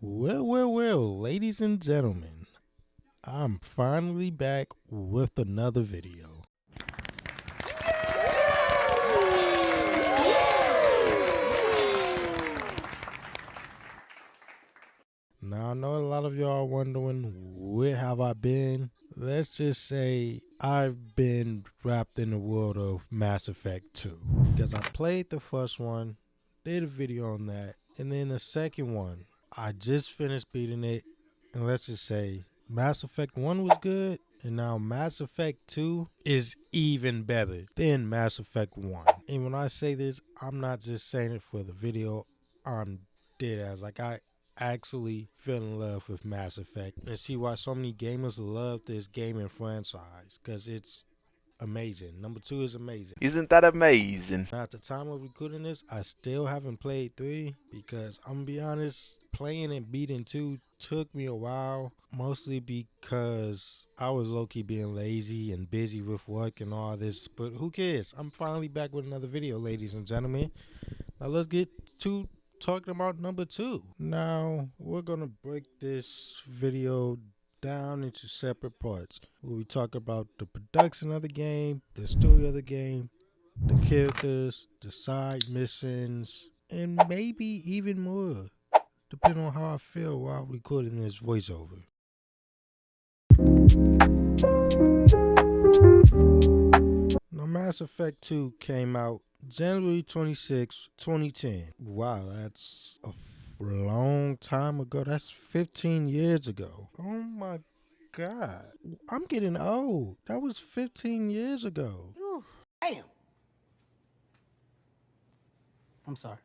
Well, ladies and gentlemen, I'm finally back with another video. Now, I know a lot of y'all are wondering, where have I been? Let's just say I've been wrapped in the world of Mass Effect 2. Because I played the first one, did a video on that, and then the second one, I just finished beating it, and let's just say Mass Effect 1 was good, and now Mass Effect 2 is even better than Mass Effect 1. And when I say this, I'm not just saying it for the video, I'm dead ass. Like, I actually fell in love with Mass Effect and see why so many gamers love this gaming franchise, because it's amazing. Number 2 is amazing. Isn't that amazing? Now, at the time of recording this, I still haven't played 3 because I'm gonna be honest, playing and beating 2 took me a while, mostly because I was low-key being lazy and busy with work and all this, but who cares? I'm finally back with another video, ladies and gentlemen. Now let's get to talking about number 2. Now we're gonna break this video down into separate parts where we talk about the production of the game, the story of the game, the characters, the side missions, and maybe even more, depending on how I feel while recording this voiceover. Now, Mass Effect 2 came out January 26, 2010. Wow, that's a long time ago. That's 15 years ago. Oh my God. I'm getting old. That was 15 years ago. Damn. I'm sorry.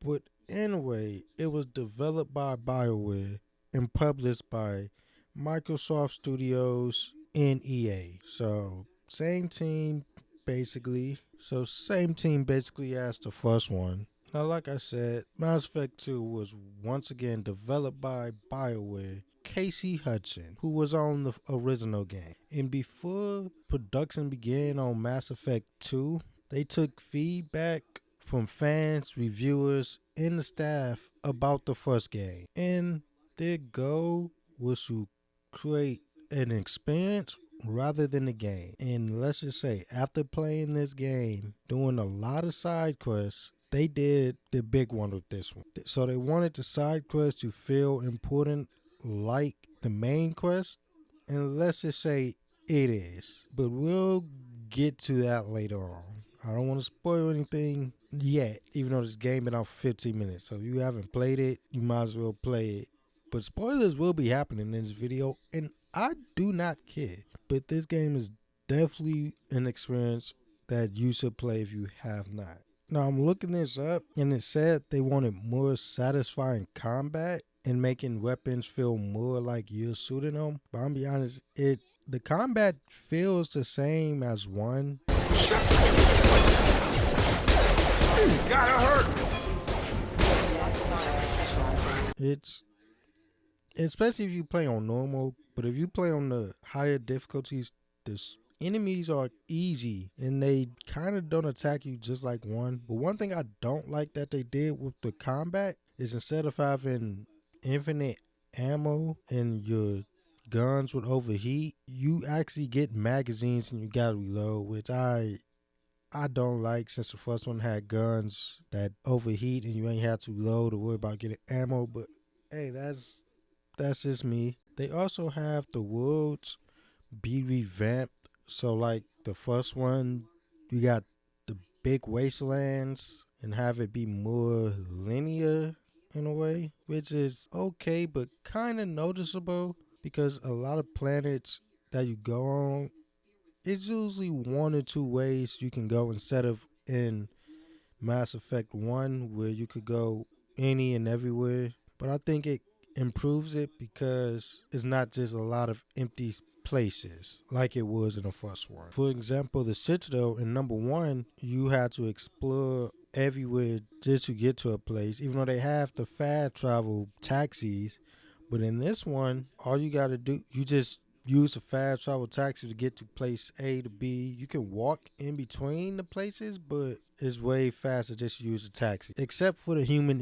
But anyway, it was developed by BioWare and published by Microsoft Studios and EA. So, same team basically. Same team basically as the first one. Now, like I said, Mass Effect 2 was once again developed by BioWare, Casey Hudson, who was on the original game. And before production began on Mass Effect 2, they took feedback from fans, reviewers, and the staff about the first game. And their goal was to create an experience rather than a game. And let's just say, after playing this game, doing a lot of side quests, they did the big one with this one. So they wanted the side quests to feel important like the main quest. And let's just say it is. But we'll get to that later on. I don't want to spoil anything yet, even though this game been out for 15 minutes. So if you haven't played it, you might as well play it. But spoilers will be happening in this video, and I do not care. But this game is definitely an experience that you should play if you have not. Now, I'm looking this up, and it said they wanted more satisfying combat and making weapons feel more like you're shooting them. But I'm be honest, the combat feels the same as 1. Gotta hurt! It's especially if you play on normal, but if you play on the higher difficulties, the enemies are easy and they kind of don't attack you just like 1. But one thing I don't like that they did with the combat is, instead of having infinite ammo and your guns would overheat, you actually get magazines and you gotta reload, which I don't like, since the first one had guns that overheat and you ain't have to reload or worry about getting ammo. But hey, that's just me. They also have the worlds be revamped. So like the first one, you got the big wastelands, and have it be more linear in a way, which is okay but kind of noticeable, because a lot of planets that you go on, it's usually 1 or 2 ways you can go, instead of in Mass Effect 1 where you could go any and everywhere. But I think it improves it because it's not just a lot of empty places like it was in the first one. For example, the Citadel in number 1, you had to explore everywhere just to get to a place, even though they have the fast travel taxis. But in this one, all you gotta do, you just use a fast travel taxi to get to place A to B. You can walk in between the places, but it's way faster just to use a taxi. Except for the human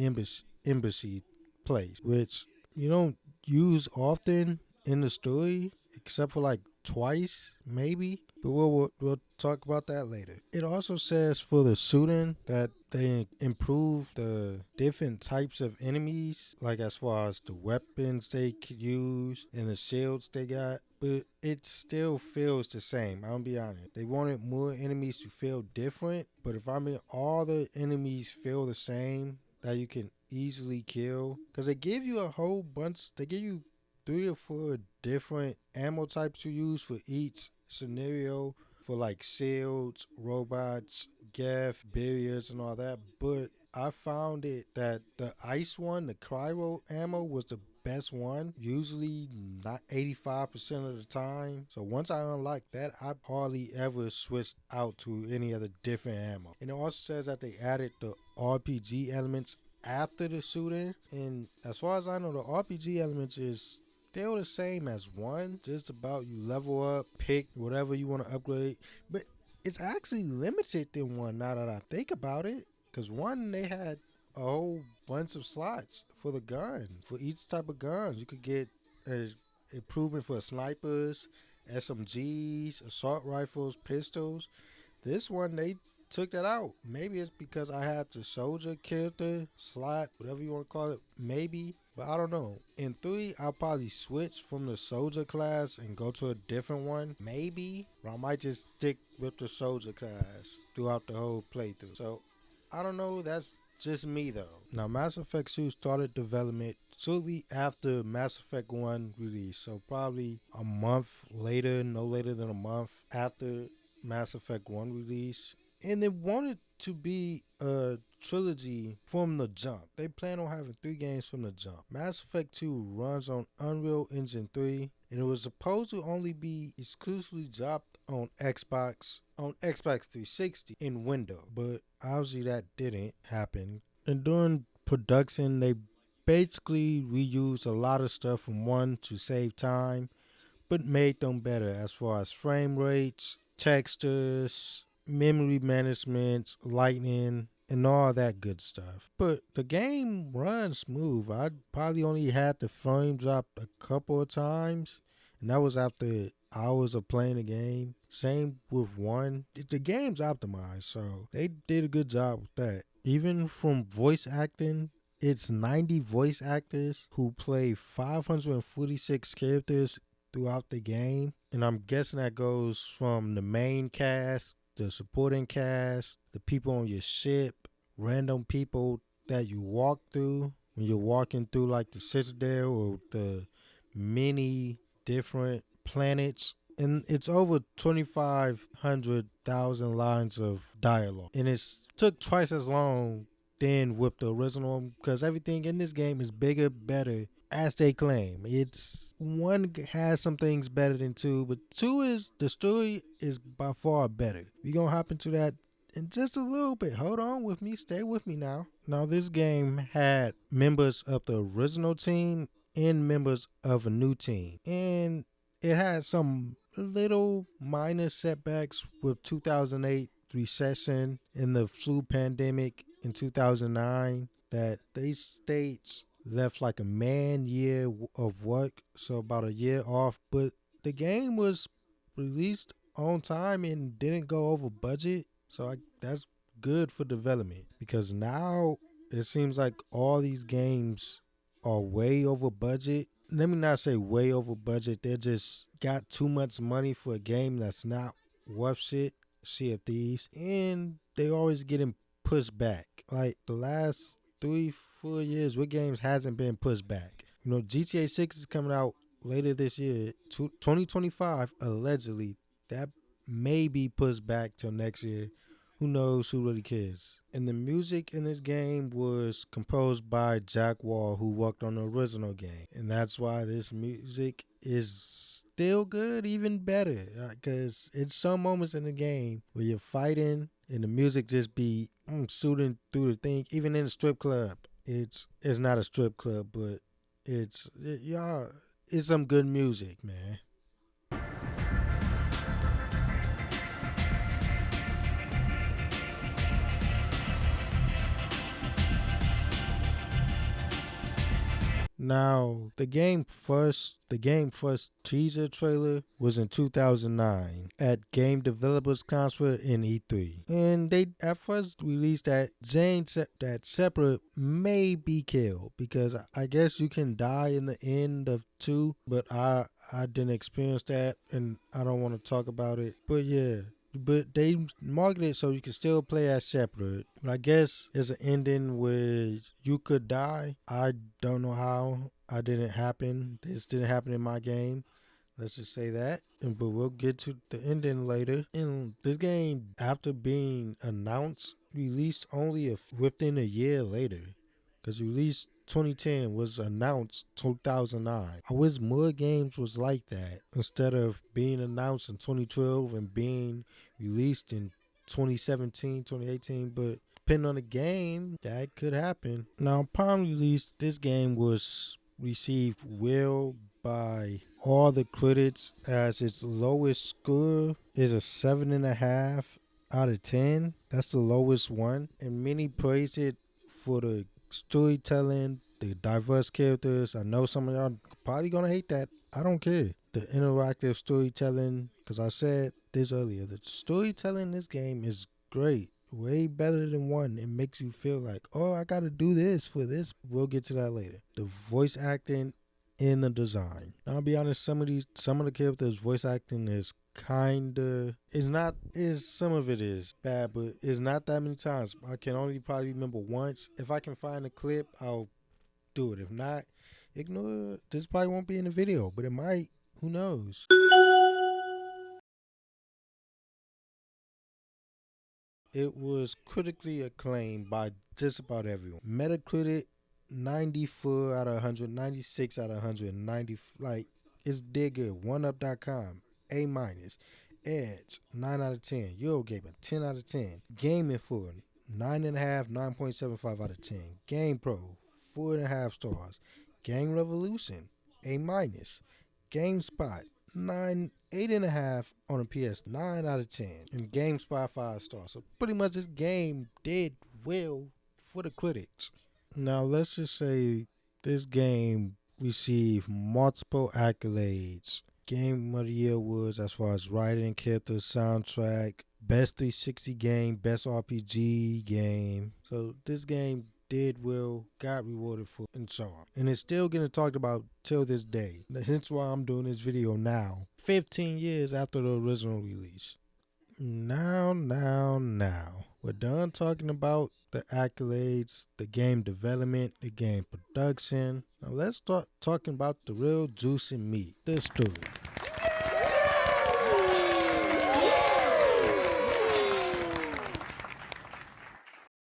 embassy place, which you don't use often in the story, except for like twice, maybe. But we'll talk about that later. It also says for the shooting that they improve the different types of enemies, like as far as the weapons they could use and the shields they got. But it still feels the same. I'm gonna be honest. They wanted more enemies to feel different, but if I mean all the enemies feel the same that you can easily kill, because they give you a whole bunch. They give you 3 or 4 different ammo types to use for each scenario, for like shields, robots, gaff, barriers, and all that. But I found it that the ice one, the cryo ammo, was the best one, usually not 85% of the time. So once I unlocked that, I hardly ever switched out to any other different ammo. And it also says that they added the RPG elements after the shooting, and as far as I know, the RPG elements is still the same as 1, just about you level up, pick whatever you want to upgrade, but it's actually limited than 1 now that I think about it, because 1, they had a whole bunch of slots for the gun, for each type of guns. You could get a improvement for snipers, SMGs, assault rifles, pistols. This one, they took that out. Maybe it's because I had the soldier character slot, whatever you want to call it, maybe, but I don't know. In 3, I'll probably switch from the soldier class and go to a different one, maybe, or I might just stick with the soldier class throughout the whole playthrough. So I don't know, that's just me though. Now Mass Effect 2 started development shortly after Mass Effect 1 release, so probably a month later, no later than a month after Mass Effect 1 release. And they wanted to be a trilogy from the jump. They plan on having 3 games from the jump. Mass Effect 2 runs on Unreal Engine 3, and it was supposed to only be exclusively dropped on Xbox 360 and Windows, but obviously that didn't happen. And during production, they basically reused a lot of stuff from 1 to save time, but made them better as far as frame rates, textures, memory management, lighting, and all that good stuff. But the game runs smooth. I probably only had the frame drop a couple of times, and that was after hours of playing the game. Same with 1. The game's optimized, so they did a good job with that. Even from voice acting, it's 90 voice actors who play 546 characters throughout the game, and I'm guessing that goes from the main cast, the supporting cast, the people on your ship, random people that you walk through when you're walking through like the Citadel or the many different planets. And it's over 2,500,000 lines of dialogue, and it's took twice as long than with the original, because everything in this game is bigger, better, as they claim. It's 1 has some things better than 2, but 2 is, the story is by far better. We're gonna hop into that in just a little bit. Hold on with me, stay with me now. Now this game had members of the original team and members of a new team, and it had some little minor setbacks with 2008 recession and the flu pandemic in 2009, that they states left like a man year of work, so about a year off. But the game was released on time and didn't go over budget, so that's good for development, because now it seems like all these games are way over budget. Let me not say way over budget, they just got too much money for a game that's not worth shit. Sea of Thieves, and they always getting pushed back. Like the last 3-4 years, what games hasn't been pushed back? You know, GTA 6 is coming out later this year, 2025 allegedly. That may be pushed back till next year. Who knows? Who really cares? And the music in this game was composed by Jack Wall, who worked on the original game, and that's why this music is still good, even better, because it's some moments in the game where you're fighting and the music just be shooting through the thing. Even in a strip club, it's not a strip club, but it's some good music, man. Now, the game first teaser trailer was in 2009 at Game Developers Conference in E3. And they at first released that Zane said that Shepard may be killed because I guess you can die in the end of 2, but I didn't experience that and I don't want to talk about it. But yeah. But they marketed it so you can still play as Shepard. But I guess there's an ending where you could die. I don't know how. I didn't happen. This didn't happen in my game. Let's just say that. But we'll get to the ending later. And this game, after being announced, released only within a year later. Because released 2010 was announced 2009. I wish more games was like that instead of being announced in 2012 and being released in 2017, 2018. But depending on the game, that could happen. Now, upon release, this game was received well by all the critics, as its lowest score is a 7.5 out of 10. That's the lowest one, and many praise it for the storytelling, the diverse characters. I know some of y'all probably gonna hate that. I don't care. The interactive storytelling, because I said this earlier, the storytelling in this game is great. Way better than 1. It makes you feel like, oh, I gotta do this for this. We'll get to that later. The voice acting and the design. Now, I'll be honest, some of the characters' voice acting is some of it is bad, but it's not that many times. I can only probably remember once. If I can find a clip, I'll do it. If not, ignore it. This probably won't be in the video, but it might. Who knows? It was critically acclaimed by just about everyone. Metacritic 94 out of 100, 96 out of 190. Like, it's dead good. 1up.com, A-. Edge 9 out of 10. Eurogamer 10 out of 10. Game Info 9.5, 9.75 out of 10. GamePro 4.5 stars. Game Revolution A-. GameSpot 8.5 on a PS, 9 out of 10. And GameSpot 5 stars. So pretty much this game did well for the critics. Now let's just say this game received multiple accolades. Game of the Year awards as far as writing, character, soundtrack, best 360 game, best RPG game. So this game did well, got rewarded for, and so on. And it's still getting talked about till this day. Hence why I'm doing this video now, 15 years after the original release. Now. We're done talking about the accolades, the game development, the game production. Now let's start talking about the real juicy meat, the story.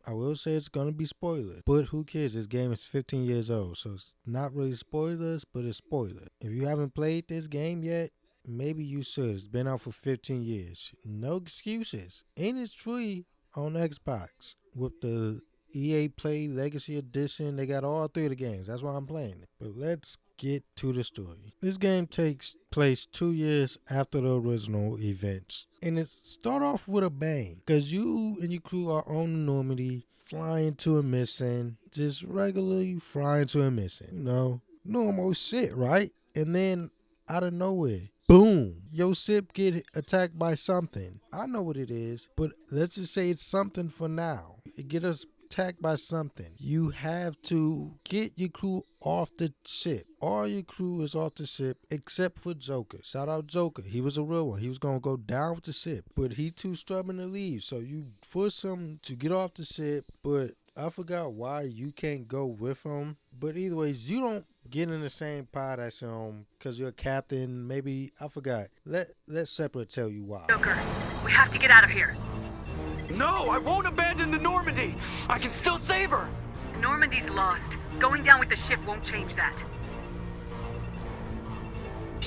I will say it's going to be spoilers, but who cares? This game is 15 years old, so it's not really spoilers, but it's spoilers. If you haven't played this game yet, maybe you should. It's been out for 15 years. No excuses. And it's free on Xbox with the EA Play Legacy Edition. They got all 3 of the games. That's why I'm playing it. But let's get to the story. This game takes place 2 years after the original events. And it start off with a bang. Because you and your crew are on Normandy, flying to a mission. Just regularly flying to a mission. You know, normal shit, right? And then out of nowhere, boom, your ship get attacked by something. I know what it is, but let's just say it's something for now. It get us attacked by something. You have to get your crew off the ship. All your crew is off the ship except for Joker. Shout out Joker. He was a real one. He was going to go down with the ship, but he too stubborn to leave. So you force him to get off the ship, but I forgot why you can't go with him. But either ways, you don't get in the same pod as him because you're a captain. Maybe, I forgot. Let Shepard tell you why. Joker, we have to get out of here. No, I won't abandon the Normandy. I can still save her. Normandy's lost. Going down with the ship won't change that.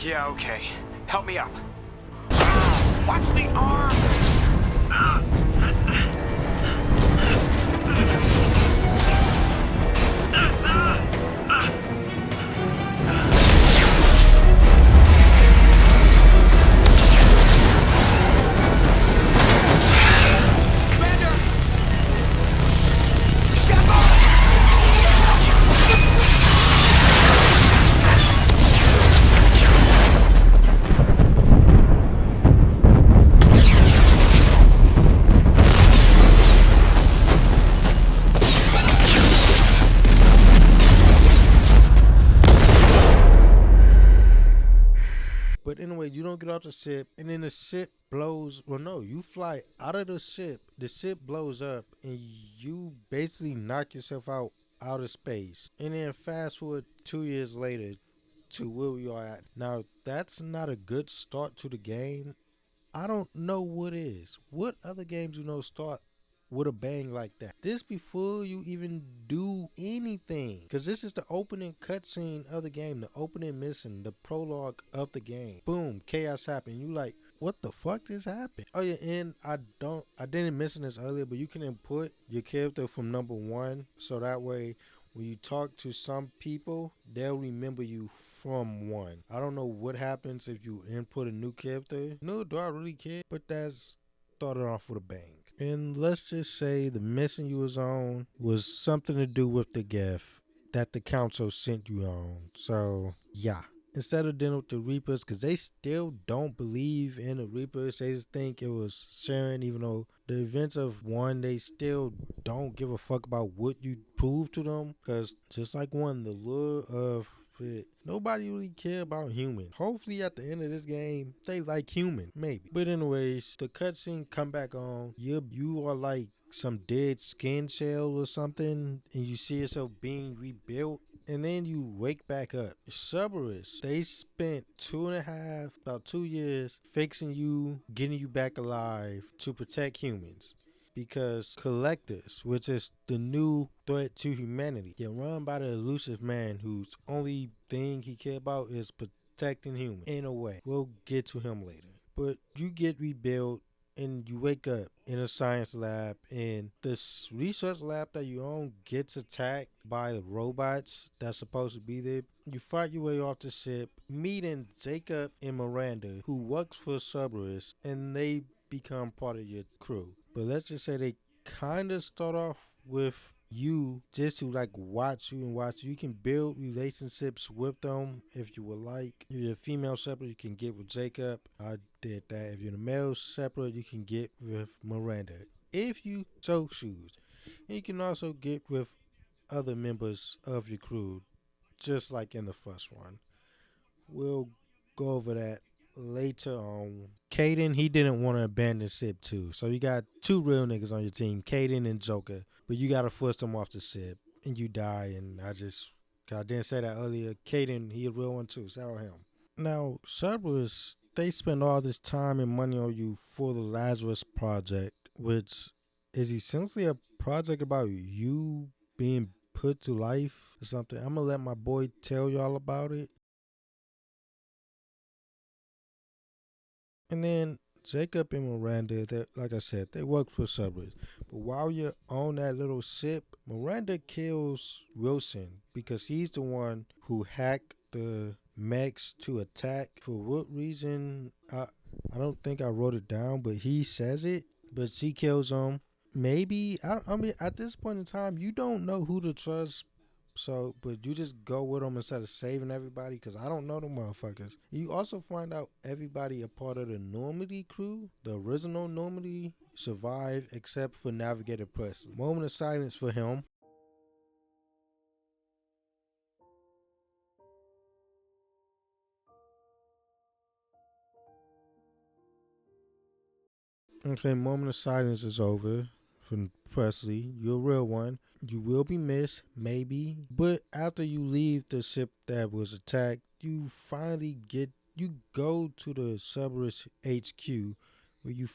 Yeah, okay. Help me up. Watch the arm! you don't get off the ship, and then the ship blows. Well, no, you fly out of the ship. The ship blows up, and you basically knock yourself out of space. And then fast forward 2 years later to where we are at now. That's not a good start to the game. I don't know what is. What other games start with a bang like that? This before you even do anything, because this is the opening cutscene of the game, the opening mission, the prologue of the game. Boom, chaos happened. You like, what the fuck just happened? Oh yeah, and I didn't mention this earlier, but you can input your character from number 1, so that way when you talk to some people, they'll remember you from 1. I don't know what happens if you input a new character. No, do I really care? But that's started off with a bang. And let's just say the mission you was on was something to do with the gift that the council sent you on. So, yeah. Instead of dealing with the Reapers, because they still don't believe in the Reapers, they just think it was Sharon, even though the events of 1, they still don't give a fuck about what you prove to them. Because just like 1, the lure of it, nobody really care about humans. Hopefully at the end of this game, they like human, maybe. But anyways, the cutscene come back on. You are like some dead skin shell or something, and you see yourself being rebuilt. And then you wake back up. Cerberus, they spent about 2 years fixing you, getting you back alive to protect humans. Because Collectors, which is the new threat to humanity, they're run by the elusive man whose only thing he care about is protecting humans. In a way, we'll get to him later. But you get rebuilt, and you wake up in a science lab, and this research lab that you own gets attacked by the robots that's supposed to be there. You fight your way off the ship, meeting Jacob and Miranda, who works for Cerberus, and they become part of your crew. But let's just say they kind of start off with you just to like watch you and watch you. You can build relationships with them if you would like. If you're a female shepherd, you can get with Jacob. I did that. If you're a male shepherd, you can get with Miranda if you so choose. And you can also get with other members of your crew, just like in the first one. We'll go over that later on. Kaidan, he didn't want to abandon ship too. So you got 2 real niggas on your team, Kaidan and Joker. But you gotta force them off the ship and you die. And I didn't say that earlier. Kaidan, he a real one too. Shout out him. Now, Cerberus, they spend all this time and money on you for the Lazarus Project, which is essentially a project about you being put to life or something. I'm gonna let my boy tell y'all about it. And then Jacob and Miranda, like I said, they work for Cerberus. But while you're on that little ship, Miranda kills Wilson because he's the one who hacked the mechs to attack. For what reason, I don't think I wrote it down, but he says it. But she kills him. Maybe, I mean, at this point in time, you don't know who to trust. So, but you just go with them instead of saving everybody, because I don't know the motherfuckers. You also find out everybody a part of the Normandy crew, the original Normandy, survived except for Navigator Presley. Moment of silence for him. Okay, moment of silence is over for Presley. You're a real one. You will be missed, maybe. But after you leave the ship that was attacked, you finally go to the Cerberus HQ where you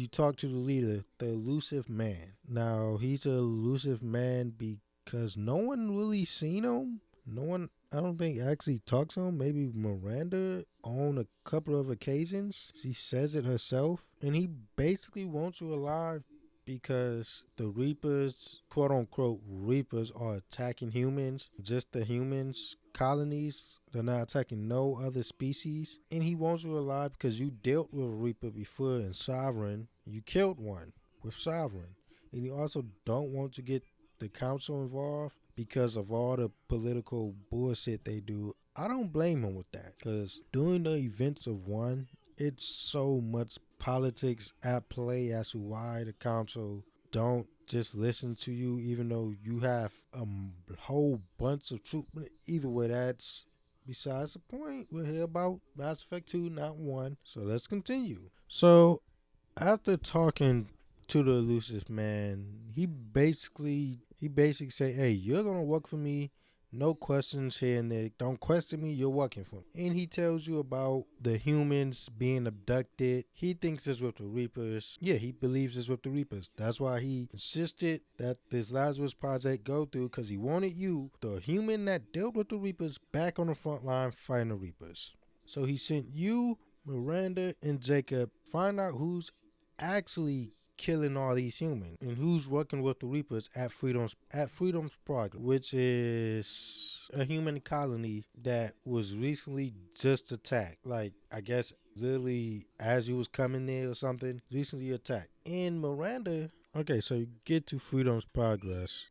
talk to the leader, the elusive man. Now, he's an elusive man because no one really seen him. No one, I don't think, actually talks to him. Maybe Miranda on a couple of occasions. She says it herself. And he basically wants you alive because the Reapers, quote unquote Reapers, are attacking humans. Just the humans colonies. They're not attacking no other species. And he wants you alive because you dealt with a Reaper before in Sovereign. You killed one with Sovereign. And you also don't want to get the council involved because of all the political bullshit they do. I don't blame him with that, because during the events of 1, it's so much politics at play as to why the council don't just listen to you, even though you have a whole bunch of troops. Either way, that's besides the point, we're here about Mass Effect 2, not 1. So let's continue. So after talking to the elusive man, he basically say, hey, you're gonna work for me. No questions here and there. Don't question me, you're working for me. And he tells you about the humans being abducted. He thinks it's with the Reapers. Yeah, he believes it's with the Reapers. That's why he insisted that this Lazarus project go through, because he wanted you, the human that dealt with the Reapers, back on the front line fighting the Reapers. So he sent you, Miranda, and Jacob, find out who's actually killing all these humans and who's working with the Reapers at Freedom's Progress, which is a human colony that was recently just attacked. Like, I guess literally as you was coming there or something, recently attacked. And Miranda, okay, so you get to Freedom's Progress.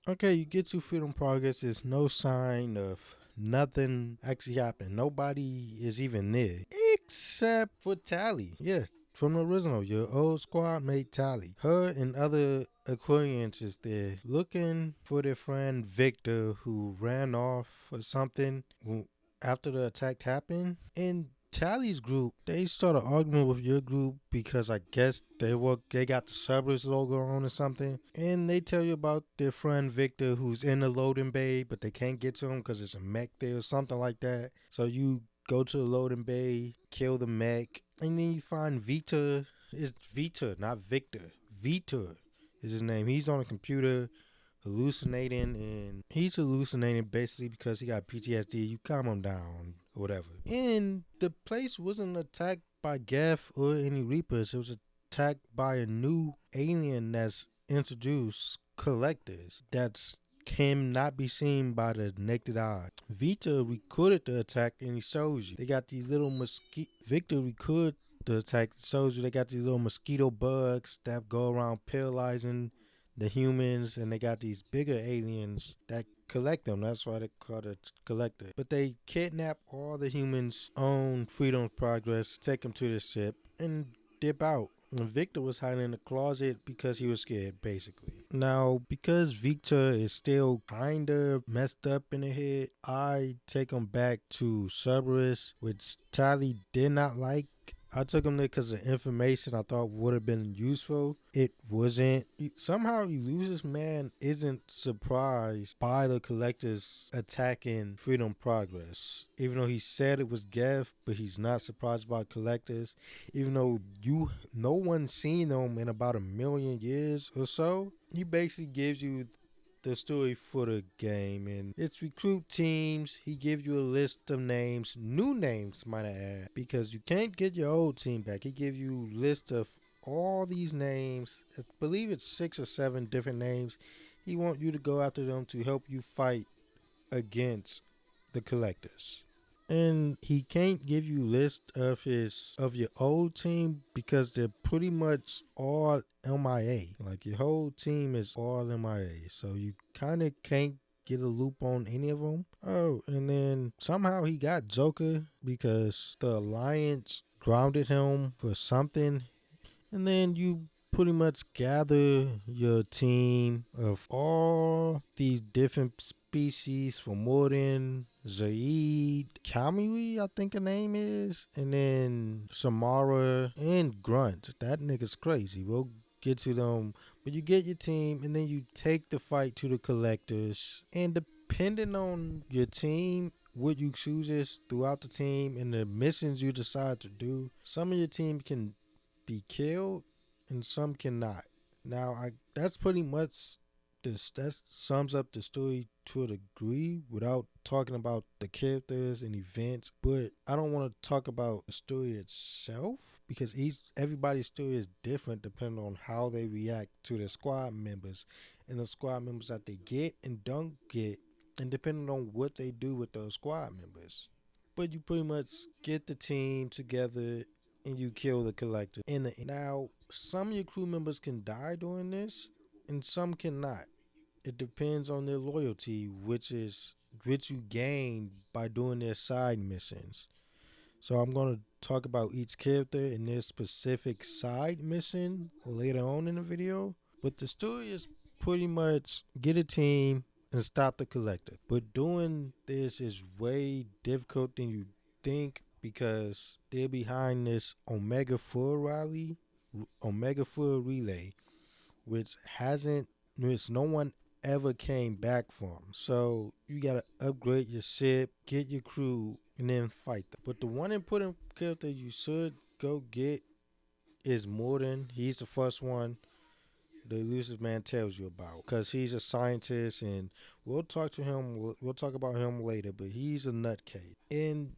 There's no sign of nothing actually happened. Nobody is even there except for Tali. Yeah, from the original, your old squad mate Tali. Her and other Aquarians is there looking for their friend Victor, who ran off or something after the attack happened. And Tally's group, they started arguing with your group because I guess they got the Cerberus logo on or something. And they tell you about their friend Victor, who's in the loading bay, but they can't get to him because there's a mech there or something like that. So you go to the loading bay, kill the mech, and then you find Vita. It's Vita, not Victor. Vita is his name. He's on a computer hallucinating, and he's hallucinating basically because he got PTSD. You calm him down or whatever. And the place wasn't attacked by Geth or any Reapers. It was attacked by a new alien that's introduced, Collectors, that's can not be seen by the naked eye. Vita recorded the attack and he shows you. They got these little Victor recorded the attack, shows you they got these little mosquito bugs that go around paralyzing the humans, and they got these bigger aliens that collect them. That's why they call it Collector. But they kidnap all the humans on Freedom's Progress, take them to the ship, and dip out. And Victor was hiding in the closet because he was scared, basically. Now, because Victor is still kinda messed up in the head, I take him back to Cerberus, which Tali did not like. I took him there because of information I thought would have been useful. It wasn't. Somehow Elusive Man isn't surprised by the Collectors attacking Freedom Progress. Even though he said it was Geth, but he's not surprised by Collectors. Even though no one's seen them in about 1,000,000 years or so. He basically gives you the story for the game, and it's recruit teams. He gives you a list of names, new names might I add, because you can't get your old team back. He gives you a list of all these names. I believe it's 6 or 7 different names. He wants you to go after them to help you fight against the Collectors. And he can't give you list of your old team because they're pretty much all MIA. Like, your whole team is all MIA. So you kind of can't get a loop on any of them. Oh, and then somehow he got Joker because the Alliance grounded him for something. And then you pretty much gather your team of all these different species from Mordin, Zaid, Kamui, I think her name is, and then Samara and Grunt. That nigga's crazy. We'll get to them. But you get your team, and then you take the fight to the Collectors. And depending on your team, what you chooses throughout the team and the missions you decide to do, some of your team can be killed and some cannot. Now, that's pretty much this. That sums up the story to a degree without talking about the characters and events. But I don't want to talk about the story itself because everybody's story is different depending on how they react to the squad members and the squad members that they get and don't get, and depending on what they do with those squad members. But you pretty much get the team together and you kill the Collector. Now, some of your crew members can die doing this, and some cannot. It depends on their loyalty, which you gain by doing their side missions. So I'm going to talk about each character and their specific side mission later on in the video. But the story is pretty much get a team, and stop the Collector. But doing this is way difficult than you think because they're behind this Omega Full relay, which no one ever came back from. So you gotta upgrade your ship, get your crew, and then fight them. But the one important character you should go get is Morden. He's the first one the elusive man tells you about because he's a scientist, and we'll talk about him later, but he's a nutcase. And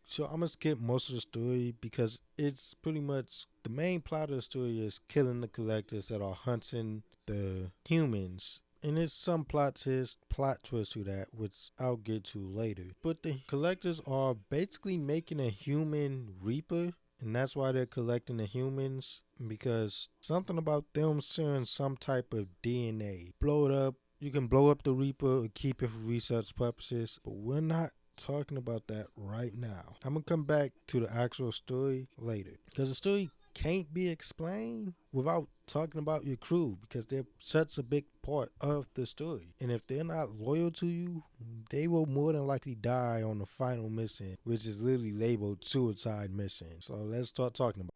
so I'm gonna skip most of the story because it's pretty much the main plot of the story is killing the Collectors that are hunting the humans. And there's some plot twist to that, which I'll get to later. But the Collectors are basically making a human Reaper, and that's why they're collecting the humans, because something about them sharing some type of DNA. Blow it up. You can blow up the Reaper or keep it for research purposes, but we're not talking about that right now. I'm gonna come back to the actual story later, because the story can't be explained without talking about your crew, because they're such a big part of the story. And if they're not loyal to you, they will more than likely die on the final mission, which is literally labeled suicide mission. So let's start talking about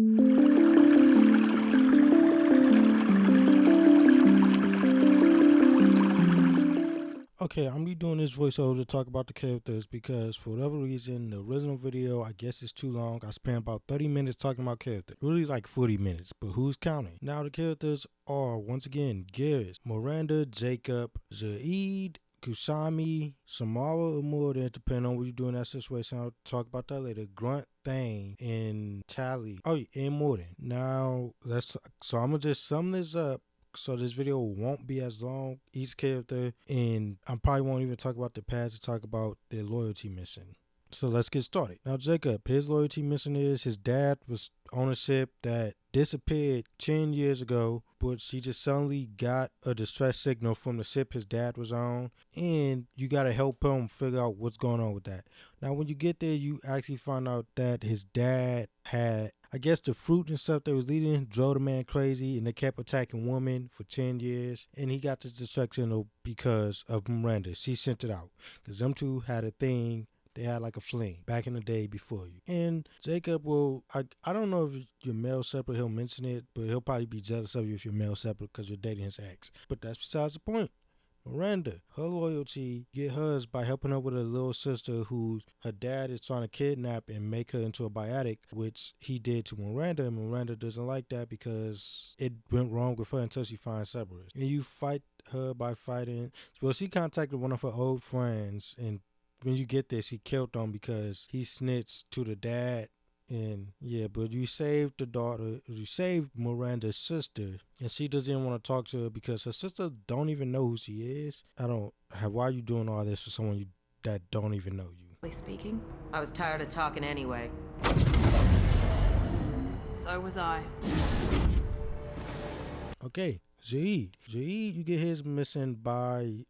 Okay, I'm redoing this voiceover to talk about the characters because for whatever reason, the original video, I guess it's too long. I spent about 30 minutes talking about characters. Really like 40 minutes, but who's counting? Now the characters are, once again, Garrus, Miranda, Jacob, Zaid, Kusami, Samara, or Morden, depending on what you do in that situation. I'll talk about that later. Grunt, Thane, and Tally. Oh, yeah, and Morden. Now, so I'm going to just sum this up. So this video won't be as long, each character, and I probably won't even talk about the past to talk about their loyalty mission. So let's get started. Now Jacob, his loyalty mission is his dad was on a ship that disappeared 10 years ago, but she just suddenly got a distress signal from the ship his dad was on, and you got to help him figure out what's going on with that. Now when you get there, you actually find out that his dad had, I guess, the fruit and stuff they was eating drove the man crazy, and they kept attacking women for 10 years, and he got this distress signal because of Miranda. She sent it out because them two had a thing. They had like a fling back in the day before you. And Jacob will, I don't know if you're male separate, he'll mention it, but he'll probably be jealous of you if you're male separate because you're dating his ex. But that's besides the point. Miranda, her loyalty, get hers by helping her with her little sister who her dad is trying to kidnap and make her into a biotic, which he did to Miranda, and Miranda doesn't like that because it went wrong with her until she finds Cerberus. And you fight her by fighting, well, she contacted one of her old friends, and when you get there, she killed him because he snitched to the dad. And yeah, but you saved the daughter, you saved Miranda's sister, and she doesn't want to talk to her because her sister don't even know who she is. Why are you doing all this for someone that don't even know you? Speaking. I was tired of talking anyway. So was I. Okay. Zaid, you get his mission by,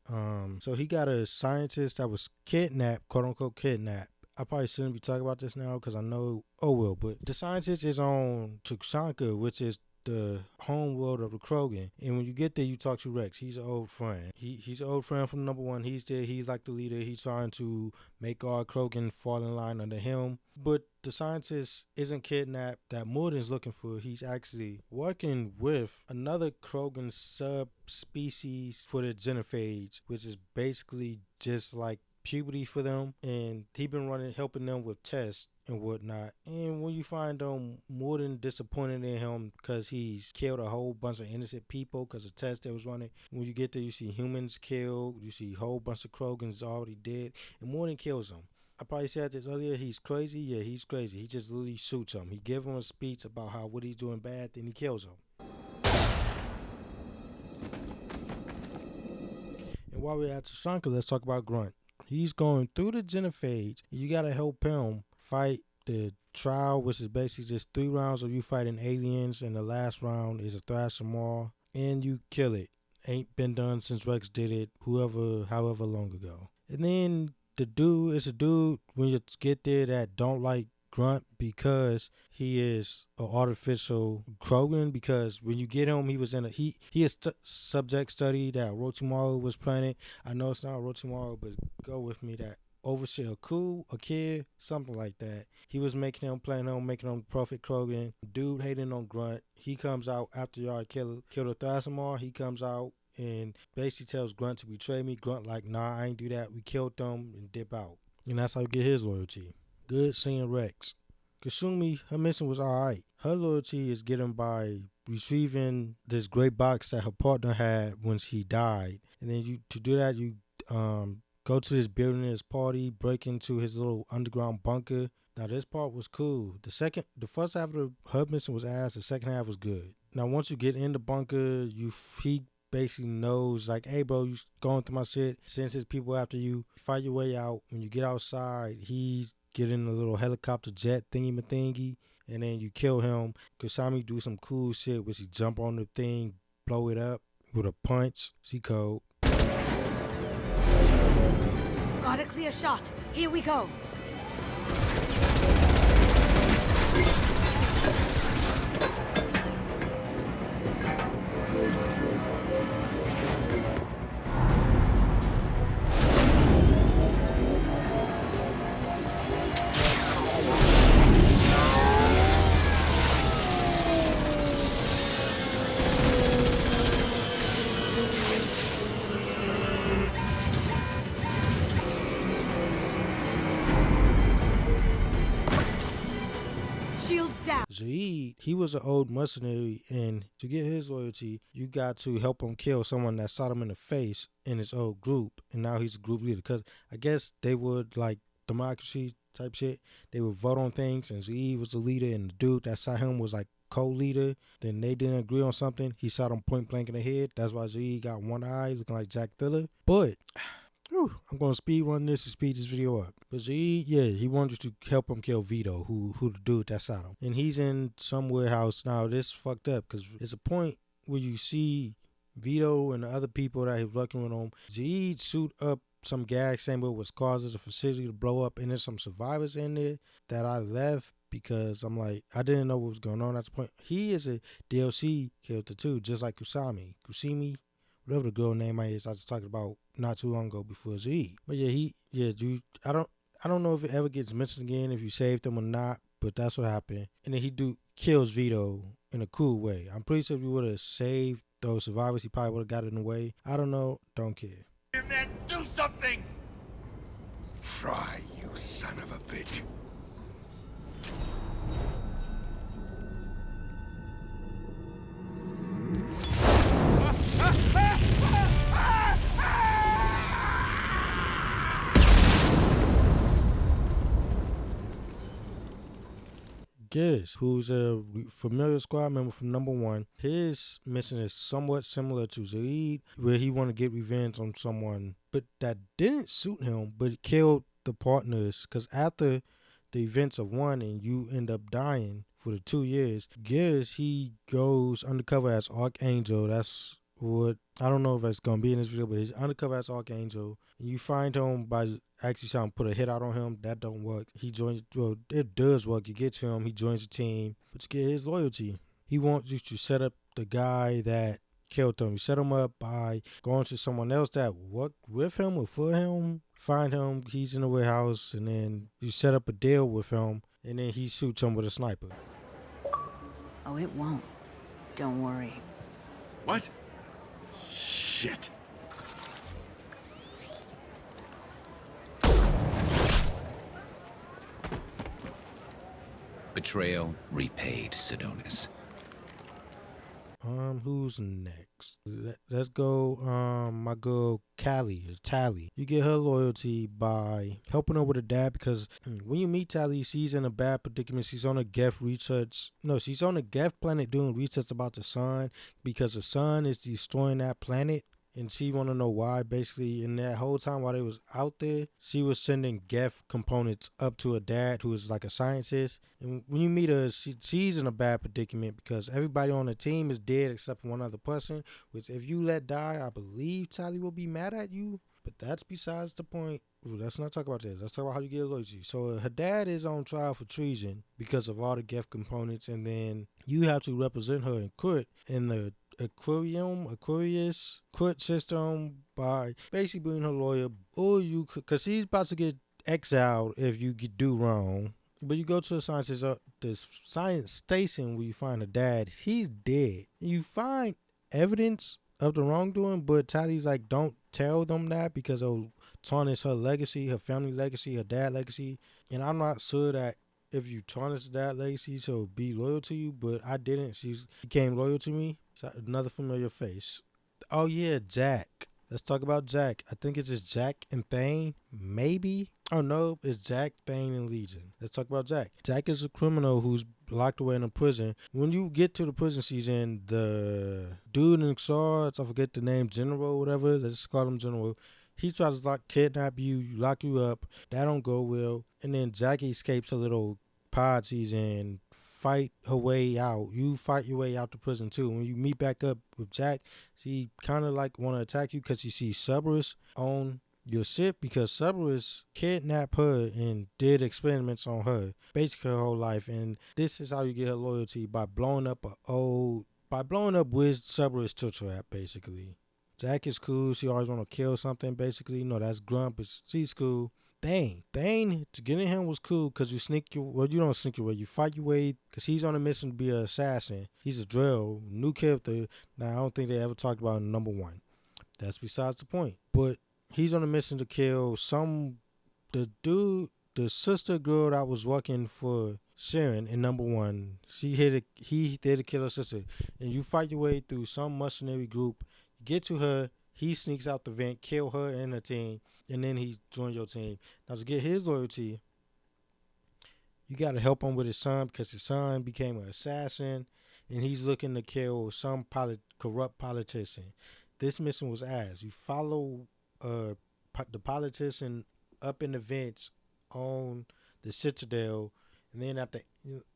so he got a scientist that was kidnapped, quote unquote kidnapped. I probably shouldn't be talking about this now because I know, but the scientist is on Tucson, which is the home world of the Krogan. And when you get there, you talk to Rex. He's an old friend. He's an old friend from number one. He's there. He's like the leader. He's trying to make all Krogan fall in line under him. But the scientist isn't kidnapped that Morden's looking for. He's actually working with another Krogan subspecies for the genophage, which is basically just like puberty for them. And he been helping them with tests and whatnot. And when you find Morden disappointed in him because he's killed a whole bunch of innocent people because of tests they was running. When you get there, you see humans killed, you see a whole bunch of Krogans already dead, and Morden kills him. I probably said this earlier, he's crazy. Yeah, he's crazy. He just literally shoots him. He gives him a speech about what he's doing bad, then he kills him. And while we're at Tucson, let's talk about Grunt. He's going through the genophage, and you gotta help him fight the trial, which is basically just 3 rounds of you fighting aliens, and the last round is a Thrasher Maw, and you kill it. Ain't been done since Rex did it, however long ago. And then the dude is a dude when you get there that don't like Grunt because he is an artificial Krogan. Because when you get him, he was in a he is subject study that Orochimaru was planning. I know it's not Orochimaru, but go with me that overseer a kid, something like that. He was making him, planning on making him perfect Krogan. Dude hating on Grunt. He comes out after y'all kill the Thrasimar. He comes out and basically tells Grunt to betray me. Grunt like, nah, I ain't do that. We killed them and dip out. And that's how you get his loyalty. Good seeing Rex. Kasumi, her mission was alright. Her loyalty is given by retrieving this great box that her partner had when she died. And then to do that, you go to this billionaire's party, break into his little underground bunker. Now this part was cool. The first half of the hub mission was ass. The second half was good. Now once you get in the bunker, he basically knows like, hey bro, you going through my shit. Sends his people after you. Fight your way out. When you get outside, he's getting a little helicopter jet thingy-ma-thingy, and then you kill him. Kasami do some cool shit, which he jump on the thing, blow it up with a punch. She cold. Got a clear shot. Here we go. Zaid, he was an old mercenary, and to get his loyalty, you got to help him kill someone that shot him in the face in his old group, and now he's a group leader. Because I guess they would, like, democracy type shit, they would vote on things, and Zaid was the leader, and the dude that shot him was, like, co-leader. Then they didn't agree on something. He shot him point blank in the head. That's why Zaid got one eye, looking like Jack Thriller. But I'm going to speed run this and speed this video up. But Zaid, yeah, he wanted to help him kill Vito, who the dude that shot him. And he's in some warehouse. Now, this is fucked up because it's a point where you see Vito and the other people that he was working with him. Zaid shoot up some gas chamber which causes the facility to blow up, and there's some survivors in there that I left because I'm like, I didn't know what was going on at the point. He is a DLC character too, just like Kusumi, whatever the girl name is I was talking about not too long ago before Z. But yeah, I don't know if it ever gets mentioned again, if you saved him or not, but that's what happened. And then he kills Vito in a cool way. I'm pretty sure if you would have saved those survivors, he probably would have got in the way. I don't know, don't care. Do something! Try, you son of a bitch. Gears, who's a familiar squad member from number 1. His mission is somewhat similar to Zaid, where he want to get revenge on someone, but that didn't suit him, but it killed the partners, because after the events of 1 and you end up dying for the 2 years, Gears, he goes undercover as Archangel. That's what, I don't know if it's going to be in this video, but he's undercover as Archangel. And you find him by actually trying to put a hit out on him. That don't work. He joins, well, it does work. You get to him, he joins the team, but you get his loyalty. He wants you to set up the guy that killed him. You set him up by going to someone else that worked with him or for him. Find him, he's in the warehouse, and then you set up a deal with him, and then he shoots him with a sniper. Oh, it won't. Don't worry. What? Shit. Betrayal repaid, Sidonis. Who's next? Let's go, my girl Tally. You get her loyalty by helping her with her dad, because when you meet Tally, she's in a bad predicament. She's on a Geth she's on a Geth planet doing research about the sun, because the sun is destroying that planet. And she want to know why. Basically, in that whole time while they was out there, she was sending Geth components up to her dad, who is like a scientist. And when you meet her, she's in a bad predicament because everybody on the team is dead except for one other person, which if you let die, I believe Tally will be mad at you. But that's besides the point. let's not talk about this. Let's talk about how you get loyalty. So her dad is on trial for treason because of all the Geth components, and then you have to represent her in court in the Aquarius court system by basically being her lawyer, or you could, because she's about to get exiled if you do wrong. But you go to the science station where you find her dad. He's dead. You find evidence of the wrongdoing, but Tally's like, don't tell them that because it'll tarnish her legacy, her family legacy, her dad legacy. And I'm not sure that if you tarnish that legacy, she'll be loyal to you, but I didn't. She became loyal to me. So another familiar face. Oh yeah, Jack. Let's talk about Jack. I think it's just Jack and Thane, maybe. Oh no, it's Jack, Thane, and Legion. Let's talk about Jack. Jack is a criminal who's locked away in a prison. When you get to the prison season, the dude in swords, I forget the name, General, whatever. Let's just call him General. He tries to kidnap you, lock you up. That don't go well. And then Jackie escapes a little pod she's in, fight her way out. You fight your way out the prison too. When you meet back up with Jack, she kind of like want to attack you because she sees Cerberus on your ship, because Cerberus kidnapped her and did experiments on her basically her whole life. And this is how you get her loyalty, by blowing up with Cerberus tilt trap. Basically Jack is cool. She always want to kill something. Basically, no, that's Grump, but she's cool. Thane, to get in him was cool because you don't sneak your way, you fight your way, because he's on a mission to be an assassin. He's a drill, new character. Now, I don't think they ever talked about him in #1. That's besides the point. But he's on a mission to kill the sister girl that was working for Sharon in #1. He there to kill her sister. And you fight your way through some mercenary group, get to her. He sneaks out the vent, kill her and her team, and then he joins your team. Now, to get his loyalty, you got to help him with his son, because his son became an assassin, and he's looking to kill some corrupt politician. This mission was ass. You follow the politician up in the vents on the Citadel, and then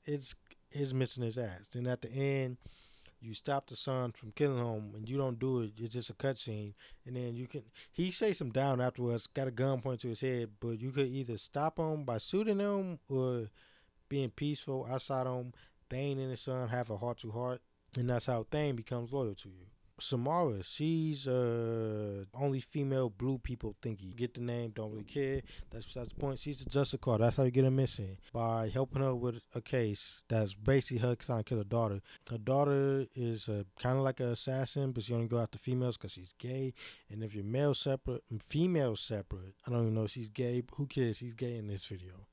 his mission is ass. Then at the end, you stop the son from killing him, and you don't do it. It's just a cutscene, and then he chased him down afterwards, got a gun pointed to his head, but you could either stop him by shooting him or being peaceful outside him. Thane and his son have a heart-to-heart, and that's how Thane becomes loyal to you. Samara, she's only female blue people thingy. Get the name, don't really care. That's besides the point. She's the Justice Card. That's how you get her missing, by helping her with a case that's basically her trying to kill her daughter. Her daughter is kind of like an assassin, but she only go after females because she's gay. And if you're female separate, I don't even know if she's gay. Who cares? She's gay in this video.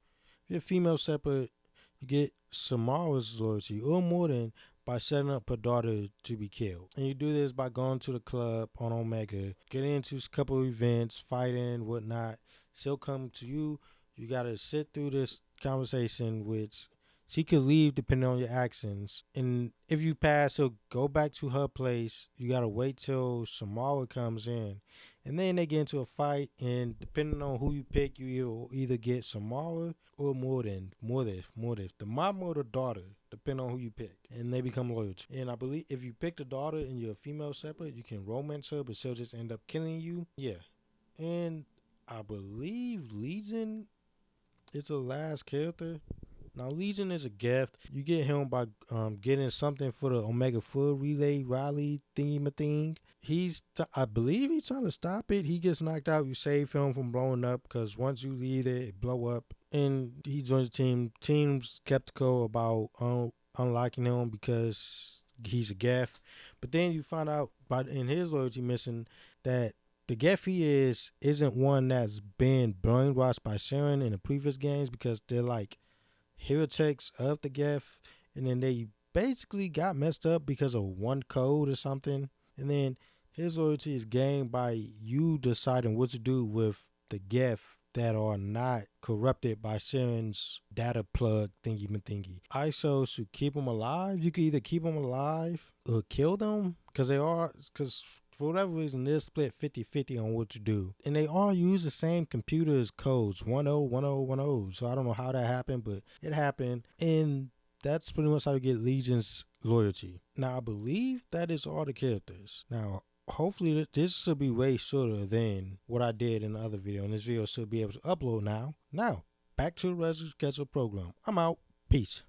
If you're female separate, you get Samara's loyalty, or more than, by setting up her daughter to be killed. And you do this by going to the club on Omega, getting into a couple of events, fighting, whatnot. She'll come to you. You got to sit through this conversation, which she could leave depending on your actions. And if you pass, she'll go back to her place. You got to wait till Samara comes in. And then they get into a fight, and depending on who you pick, you either get Samara or Mordin. The mom or the daughter, depending on who you pick. And they become loyal to you. And I believe if you pick the daughter and you're a female separate, you can romance her, but she'll just end up killing you. Yeah. And I believe Legion is the last character. Now, Legion is a gift. You get him by getting something for the Omega Full Relay Raleigh thingy-ma-thing. I believe he's trying to stop it. He gets knocked out. You save him from blowing up, because once you leave it blow up. And he joins the team. Team's skeptical about unlocking him because he's a Geth. But then you find out in his loyalty mission that the Geth he isn't one that's been brainwashed by Sharon in the previous games, because they're like heretics of the Geth, and then they basically got messed up because of one code or something. And then his loyalty is gained by you deciding what to do with the Geth that are not corrupted by Sharon's data plug thingy. ISO should keep them alive. You can either keep them alive or kill them, because for whatever reason they're split 50-50 on what to do. And they all use the same computer's codes, 101010. So I don't know how that happened, but it happened. And that's pretty much how you get Legion's loyalty. Now, I believe that is all the characters. Now, hopefully this should be way shorter than what I did in the other video, and this video should be able to upload now. Now, back to the regular schedule program. I'm out. Peace.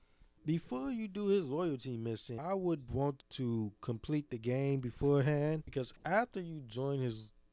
Before you do his loyalty mission, I would want to complete the game beforehand, because after you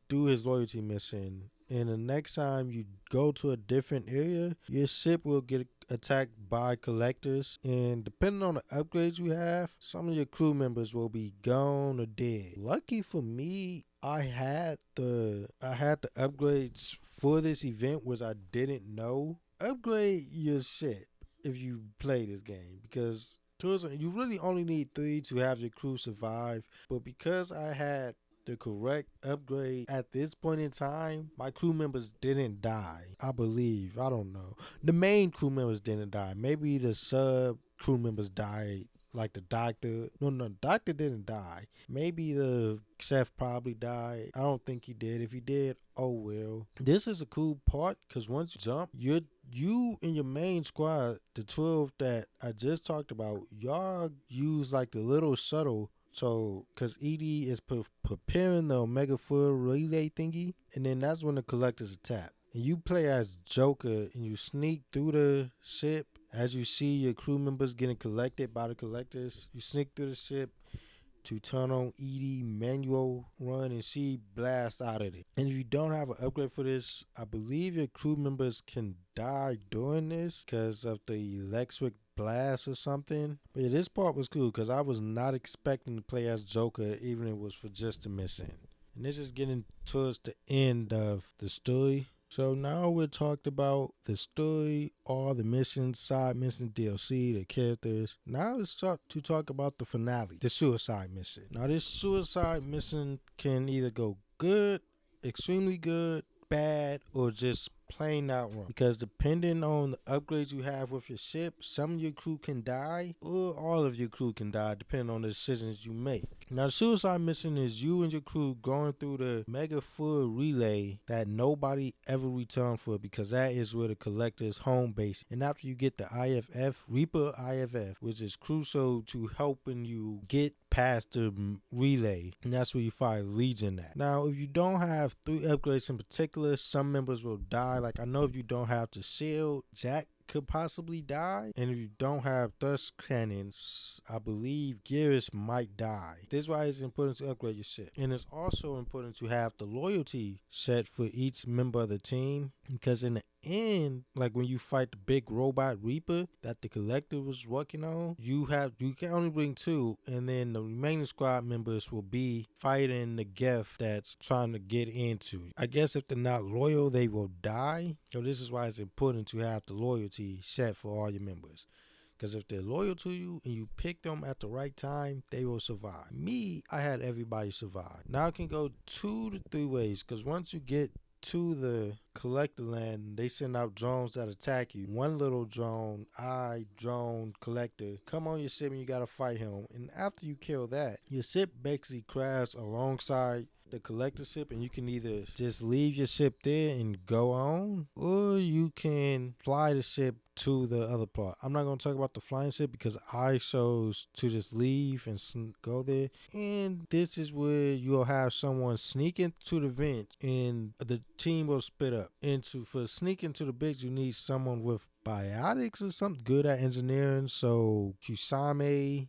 do his loyalty mission, and the next time you go to a different area, your ship will get attacked by collectors, and depending on the upgrades you have, some of your crew members will be gone or dead. Lucky for me, I had the upgrades for this event, which I didn't know. Upgrade your shit if you play this game, because you really only need 3 to have your crew survive. But because I had the correct upgrade at this point in time, my crew members didn't die. I believe. I don't know. The main crew members didn't die. Maybe the sub crew members died, like the doctor. No, the doctor didn't die. Maybe the chef probably died. I don't think he did. If he did, oh well. This is a cool part, because once you jump, you and your main squad, the 12 that I just talked about, y'all use like the little shuttle. So, because ED is preparing the Omega 4 relay thingy, and then that's when the collectors attack. And you play as Joker, and you sneak through the ship. As you see your crew members getting collected by the collectors, you sneak through the ship to turn on ED manual run and see blast out of it. And if you don't have an upgrade for this, I believe your crew members can die during this because of the electric blast or something. But yeah, this part was cool because I was not expecting to play as Joker, even if it was for just a mission. And this is getting towards the end of the story. So now we're talked about the story, all the missions, side missions, DLC, the characters. Now let's start to talk about the finale, the suicide mission. Now this suicide mission can either go good, extremely good, bad, or just plain out wrong. Because depending on the upgrades you have with your ship, some of your crew can die, or all of your crew can die, depending on the decisions you make. Now, the suicide mission is you and your crew going through the Mega 4 relay that nobody ever returned for, because that is where the collector's home base. And after you get the IFF, Reaper IFF, which is crucial to helping you get past the relay, and that's where you find Legion at. Now, if you don't have 3 upgrades in particular, some members will die. Like, I know if you don't have the shield, Jack could possibly die, and if you don't have thrust cannons, I believe Geras might die. This is why it's important to upgrade your ship, and it's also important to have the loyalty set for each member of the team, because in the end, like when you fight the big robot Reaper that the collector was working on, you can only bring 2, and then the remaining squad members will be fighting the Geth that's trying to get into. I guess if they're not loyal, they will die. So this is why it's important to have the loyalty set for all your members. Because if they're loyal to you and you pick them at the right time, they will survive. Me, I had everybody survive. Now it can go 2 to 3 ways, because once you get to the collector land, they send out drones that attack you. One little drone, drone collector, come on your ship and you gotta fight him. And after you kill that, your ship basically crashes alongside the collector ship, and you can either just leave your ship there and go on, or you can fly the ship to the other part. I'm not going to talk about the flying ship because I chose to just leave and go there. And this is where you'll have someone sneak into the vent and the team will split up. And for sneaking to the bits, you need someone with biotics or something, good at engineering. So Kusame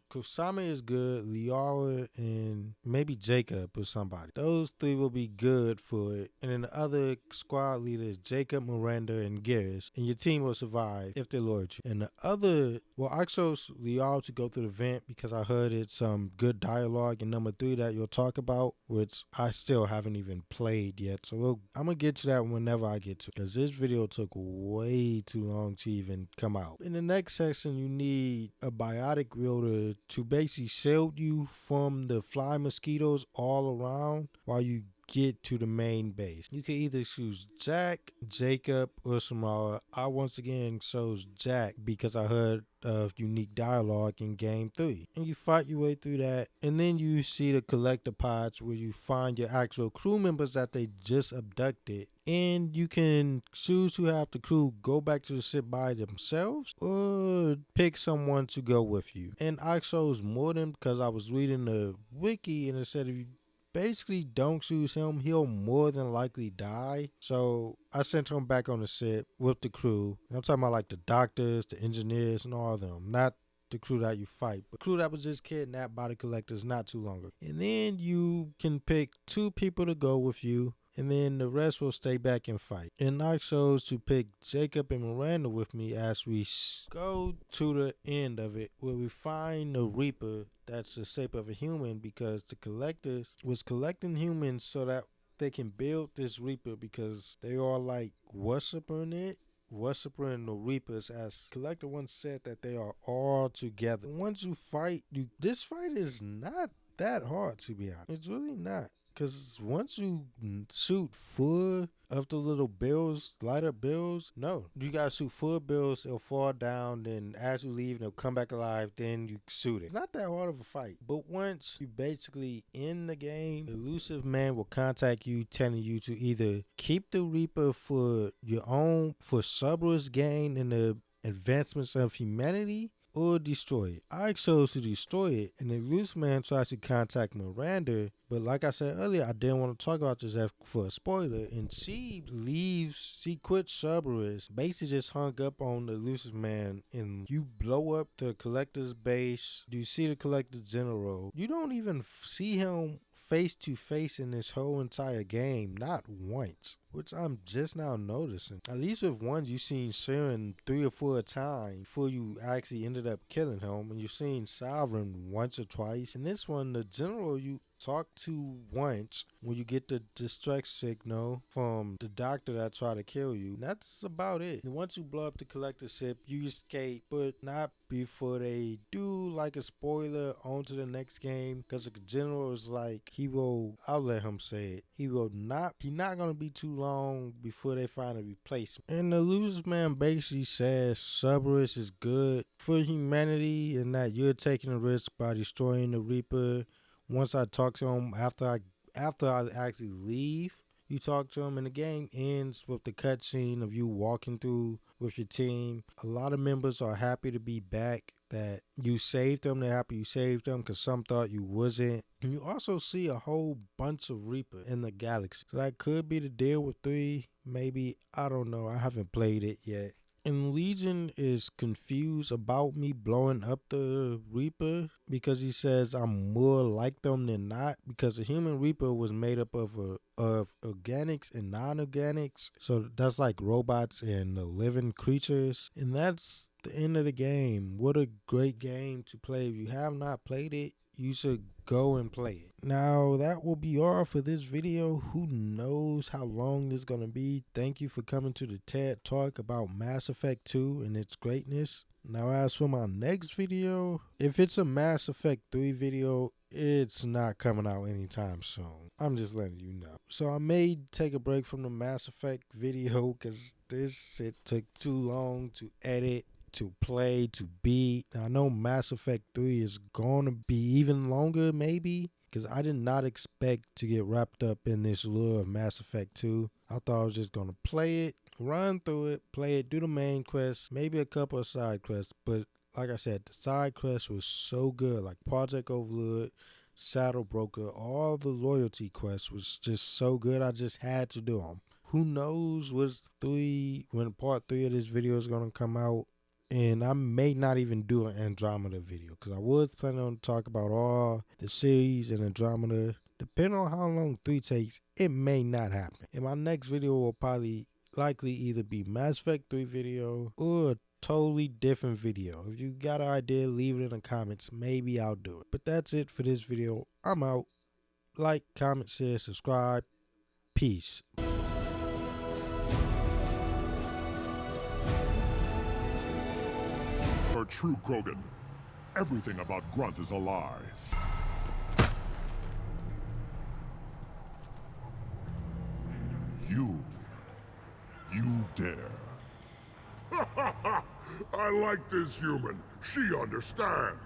is good, Liara, and maybe Jacob or somebody. Those 3 will be good for it. And then the other squad leaders, Jacob, Miranda, and Geras, and your team will survive if they're loyal to you. And the other, I chose Liara to go through the vent because I heard it's some good dialogue. And number 3 that you'll talk about, which I still haven't even played yet. So I'm gonna get to that whenever I get to it, because this video took way too long to even come out. In the next section, you need a biotic wielder to basically shield you from the fly mosquitoes all around while you get to the main base. You can either choose Jack, Jacob, or Samara. I once again chose Jack because I heard of unique dialogue in game 3. And you fight your way through that, and then you see the collector pods where you find your actual crew members that they just abducted, and you can choose to have the crew go back to the ship by themselves or pick someone to go with you. And I chose Mordin because I was reading the wiki and it said if you basically don't choose him, he'll more than likely die. So I sent him back on the ship with the crew. And I'm talking about like the doctors, the engineers, and all of them. Not the crew that you fight, but crew that was just kidnapped by the collectors not too long ago. And then you can pick 2 people to go with you, and then the rest will stay back and fight. And I chose to pick Jacob and Miranda with me as we go to the end of it, where we find the Reaper that's the shape of a human, because the collectors was collecting humans so that they can build this Reaper, because they are like worshiping it. Worshiping the Reapers, as Collector once said, that they are all together. Once you fight, this fight is not that hard, to be honest. It's really not. Because once you shoot full of the little bills, light up bills, no. You gotta shoot full bills, it'll fall down, then as you leave, it'll come back alive, then you shoot it. It's not that hard of a fight. But once you basically end the game, the Elusive Man will contact you, telling you to either keep the Reaper for your own, for Cerberus gain and the advancements of humanity, or destroy it. I chose to destroy it, and the Elusive Man tries to contact Miranda, but like I said earlier, I didn't want to talk about this for a spoiler, and she leaves, she quits Cerberus, basically just hung up on the Elusive Man, and you blow up the Collector's base, you see the Collector General, you don't even see him face to face in this whole entire game, not once, which I'm just now noticing. At least with ones you seen Sharon 3 or 4 times before you actually ended up killing him, and you've seen Sovereign once or twice. In this one, the General you talk to once when you get the distress signal from the doctor that tried to kill you. And that's about it. And once you blow up the Collector ship, you escape, but not before they do like a spoiler onto the next game, because the General is like, I'll let him say it, he's not gonna be too long before they find a replacement. And the Elusive Man basically says Cerberus is good for humanity and that you're taking a risk by destroying the Reaper. Once I talk to him, after I actually leave, you talk to him, and the game ends with the cutscene of you walking through with your team. A lot of members are happy to be back, that you saved them. They're happy you saved them, because some thought you wasn't. And you also see a whole bunch of Reaper in the galaxy. So that could be the deal with 3, maybe. I don't know. I haven't played it yet. And Legion is confused about me blowing up the Reaper, because he says I'm more like them than not, because the human Reaper was made up of organics and non-organics. So that's like robots and living creatures. And that's the end of the game. What a great game to play. If you have not played it, you should go and play it. Now, that will be all for this video. Who knows how long this is going to be. Thank you for coming to the TED Talk about Mass Effect 2 and its greatness. Now, as for my next video, if it's a Mass Effect 3 video, it's not coming out anytime soon. I'm just letting you know. So I may take a break from the Mass Effect video, because it took too long to edit, to play, to beat. I know Mass Effect 3 is going to be even longer, maybe, because I did not expect to get wrapped up in this lure of Mass Effect 2. I thought I was just going to play it, run through it, play it, do the main quest, maybe a couple of side quests. But like I said, the side quests was so good, like Project Overlord, Shadow Broker, all the loyalty quests was just so good. I just had to do them. Who knows when part 3 of this video is going to come out. And I may not even do an Andromeda video, because I was planning on talk about all the series and Andromeda. Depending on how long 3 takes, it may not happen. And my next video will likely either be Mass Effect 3 video or a totally different video. If you got an idea, leave it in the comments. Maybe I'll do it. But that's it for this video. I'm out. Like, comment, share, subscribe. Peace. For true Krogan, everything about Grunt is a lie. You dare. I like this human. She understands.